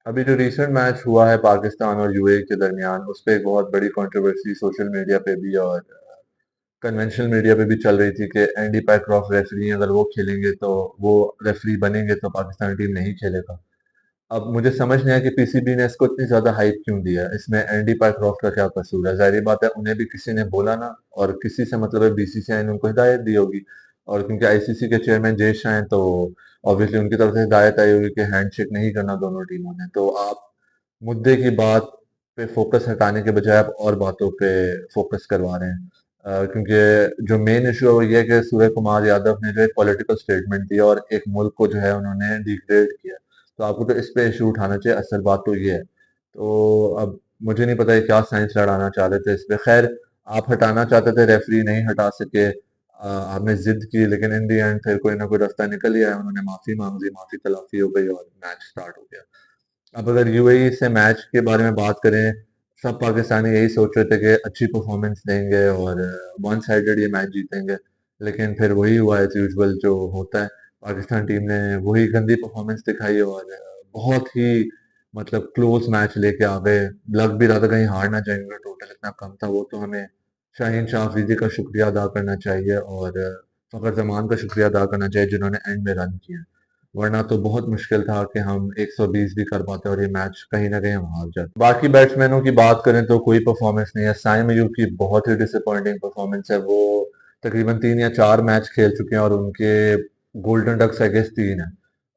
अभी जो recent match हुआ है पाकिस्तान और यूएई के दरमियान, उस पे एक बहुत बड़ी कंट्रोवर्सी सोशल मीडिया पे भी और कन्वेंशनल मीडिया पे भी चल रही थी कि एंडी पैक्रॉफ रेफरी अगर वो खेलेंगे तो वो रेफरी बनेंगे तो पाकिस्तान टीम नहीं खेलेगा। अब मुझे समझ नहीं आया कि पीसीबी ने इसको इतनी ज्यादा हाइप क्यों दिया। इसमें एंडी पैक्रॉफ का क्या कसूर है? जाहिर बात है उन्हें भी किसी ने बोला ना, और किसी से मतलब है बीसीसीआई ने उनको हिदायत दी होगी। और क्योंकि आईसीसी के चेयरमैन जय शाह हैं तो ऑब्वियसली उनकी तरफ से हिदायत आई होगी कि हैंडशेक नहीं करना दोनों टीमों ने। तो आप मुद्दे की बात पे फोकस हटाने के बजाय आप और बातों पे फोकस करवा रहे हैं। क्योंकि जो मेन इशू है वो ये है कि सूर्य कुमार यादव ने जो एक पॉलिटिकल स्टेटमेंट दिया और एक मुल्क को जो है उन्होंने डिग्रेड किया। तो आपको तो इस पे इशू उठाना चाहिए, असल बात तो ये है। तो अब मुझे नहीं पता ये क्या साइंस लड़ाना चाह रहे थे इस पे। खैर, आप हटाना चाहते थे, रेफरी नहीं हटा सके। आपने जिद की, लेकिन इन दी एंड फिर कोई ना कोई रास्ता निकल ही आया। उन्होंने माफी मांग ली, माफी तलाफी हो गई और मैच स्टार्ट हो गया। अब अगर यूएई से मैच के बारे में बात करें, सब पाकिस्तानी यही सोच रहे थे कि अच्छी परफॉर्मेंस देंगे और वन साइडेड ये मैच जीतेंगे। लेकिन फिर वही हुआ एज यूजुअल जो होता है। पाकिस्तान टीम ने वही गंदी परफॉर्मेंस दिखाई और बहुत ही मतलब क्लोज मैच लेके आ गए। लग भी रहा था कहीं हार ना जाएंगे, टोटल इतना कम था। वो तो हमें शाहीन शाह अफरीदी का शुक्रिया अदा करना चाहिए और फखर जमान का शुक्रिया अदा करना चाहिए जिन्होंने एंड में रन किया। वरना तो बहुत मुश्किल था कि हम 120 भी कर पाते और ये मैच कहीं ना कहीं हम हार जाते। बाकी बैट्समैनों की बात करें तो कोई परफॉर्मेंस नहीं है। साइम अयूब की बहुत ही डिसअपॉइंटिंग परफॉर्मेंस है। वो तकरीबन 3 या 4 मैच खेल चुके हैं और उनके गोल्डन डक्स आई गेस 3 है।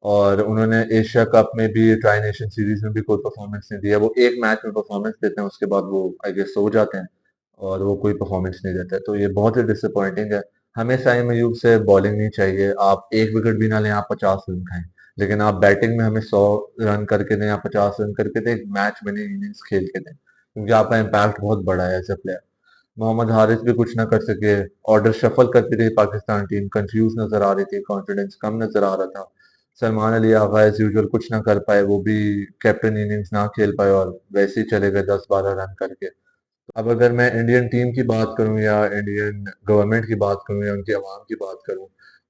और उन्होंने एशिया कप में भी, ट्राई नेशन सीरीज में भी कोई परफॉर्मेंस नहीं दिया। वो एक मैच में परफॉर्मेंस देते हैं, उसके बाद वो आई गेस सो जाते हैं और वो कोई परफॉर्मेंस नहीं देते। तो ये बहुत ही डिसअपॉइंटिंग है। हमें साइम अयूब से बॉलिंग नहीं चाहिए। आप एक विकेट भी ना लें, आप 50 रन खाएं, लेकिन आप बैटिंग में हमें 100 रन करके दें या 50 रन करके दें, एक मैच विनिंग इनिंग्स खेल के दें, क्योंकि आपका इम्पैक्ट बहुत बड़ा है as a player. Mohammad Haris भी कुछ ना कर सके। ऑर्डर शफल करती रही पाकिस्तान टीम, कंफ्यूज नजर आ रही थी, कॉन्फिडेंस कम नजर आ रहा था। सलमान अली आगा एज यूजुअल कुछ ना कर पाए, वो भी कैप्टन इनिंग्स ना खेल पाए और वैसे ही चले गए 10-12 रन करके। अब अगर मैं इंडियन टीम की बात करूं या इंडियन गवर्नमेंट की बात करूं या उनकी आवाम की बात करूं,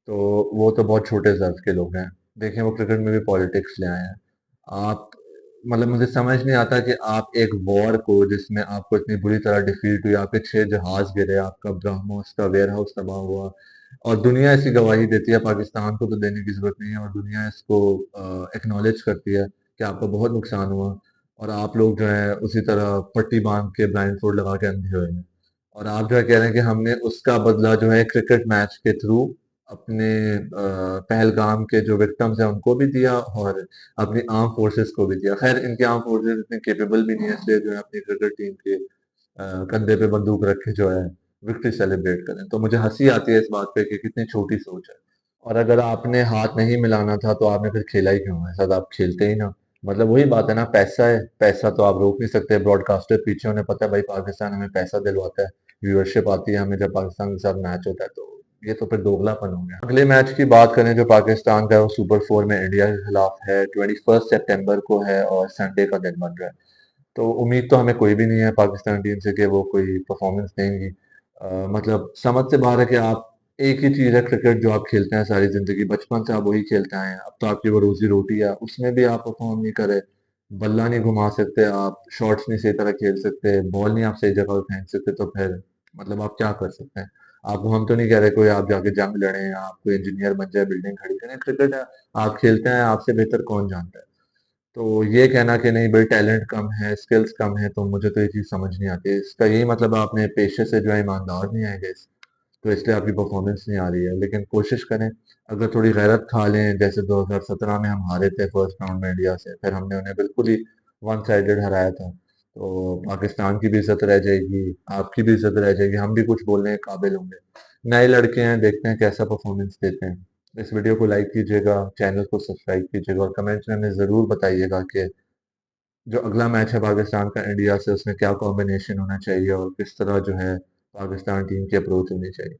तो वो तो बहुत छोटे ज़र्फ के लोग हैं। देखें, वो क्रिकेट में भी पॉलिटिक्स ले आए हैं। आप मतलब मुझे समझ नहीं आता कि आप एक वॉर को, जिसमें आपको इतनी बुरी तरह डिफीट हुई, आपके 6 जहाज गिरे, आपका ब्रह्मोस का वेयर हाउस तबाह हुआ और दुनिया ऐसी गवाही देती है, पाकिस्तान को तो देने की जरूरत नहीं है और दुनिया इसको एक्नॉलेज करती है कि आपका बहुत नुकसान हुआ, और आप लोग जो है उसी तरह पट्टी बांध के ब्लाइंड फोल्ड लगा के अंधे हुए हैं। और आप जो है कह रहे हैं कि हमने उसका बदला जो है क्रिकेट मैच के थ्रू अपने पहलगाम के जो विक्टिम्स हैं उनको भी दिया और अपनी आर्म फोर्सेस को भी दिया। खैर, इनकी आर्म फोर्सेस इतनी केपेबल भी नहीं है, इसलिए जो है अपनी क्रिकेट टीम के कंधे पे बंदूक रख के जो है विक्ट्री सेलिब्रेट करें। तो मुझे हंसी आती है इस बात पे कि कितनी छोटी सोच है। और अगर आपने हाथ नहीं मिलाना था तो आपने फिर खेला ही क्यों? ऐसा तो आप खेलते ही ना। मतलब वही बात है ना, पैसा है, पैसा तो आप रोक नहीं सकते। ब्रॉडकास्टर पीछे, उन्हें पता है भाई पाकिस्तान हमें पैसा दिलवाता है, व्यूअरशिप आती है हमें जब पाकिस्तान के साथ मैच होता है। तो ये तो फिर दोगलापन हो गया। अगले मैच की बात करें जो पाकिस्तान का है, वो सुपर 4 में इंडिया के खिलाफ है। 21 सितंबर को है और संडे का दिन बन रहा है। तो उम्मीद तो हमें कोई भी नहीं है पाकिस्तान टीम से कि वो कोई परफॉर्मेंस देंगी। मतलब समझ से बाहर है कि आप, एक ही चीज है क्रिकेट जो आप खेलते हैं सारी जिंदगी, बचपन से आप वही खेलते आए हैं, अब तो आपकी वो रोजी रोटी है, उसमें भी आप परफॉर्म नहीं करे। बल्ला नहीं घुमा सकते आप, शॉट्स नहीं सही तरह खेल सकते, बॉल नहीं आप सही जगह पे फेंक सकते, तो फिर मतलब आप क्या कर सकते हैं? आपको हम तो नहीं कह रहे कोई आप जाके जंग लड़े या आप कोई इंजीनियर बन जाए, बिल्डिंग खड़ी करें। क्रिकेट है, आप खेलते हैं, आपसे बेहतर कौन जानता है? तो ये कहना कि नहीं भाई टैलेंट कम है, स्किल्स कम है, तो मुझे तो ये चीज़ समझ नहीं आती है। इसका यही मतलब आपने पेशे से जो है ईमानदार नहीं आए गैस, तो इसलिए आपकी परफॉर्मेंस नहीं आ रही है। लेकिन कोशिश करें, अगर थोड़ी गैरत खा लें, जैसे 2017 में हम हारे थे फर्स्ट राउंड में इंडिया से, फिर हमने उन्हें बिल्कुल ही वन साइडेड हराया था। तो पाकिस्तान की भी इज्जत रह जाएगी, आपकी भी इज्जत रह जाएगी, हम भी कुछ बोलने के काबिल होंगे। नए लड़के हैं, देखते हैं कैसा परफॉर्मेंस देते हैं। इस वीडियो को लाइक कीजिएगा, चैनल को सब्सक्राइब कीजिएगा और कमेंट्स में हमें ज़रूर बताइएगा कि जो अगला मैच है पाकिस्तान का इंडिया से, उसमें क्या कॉम्बिनेशन होना चाहिए और किस तरह जो है पाकिस्तान टीम की अप्रोच होनी चाहिए।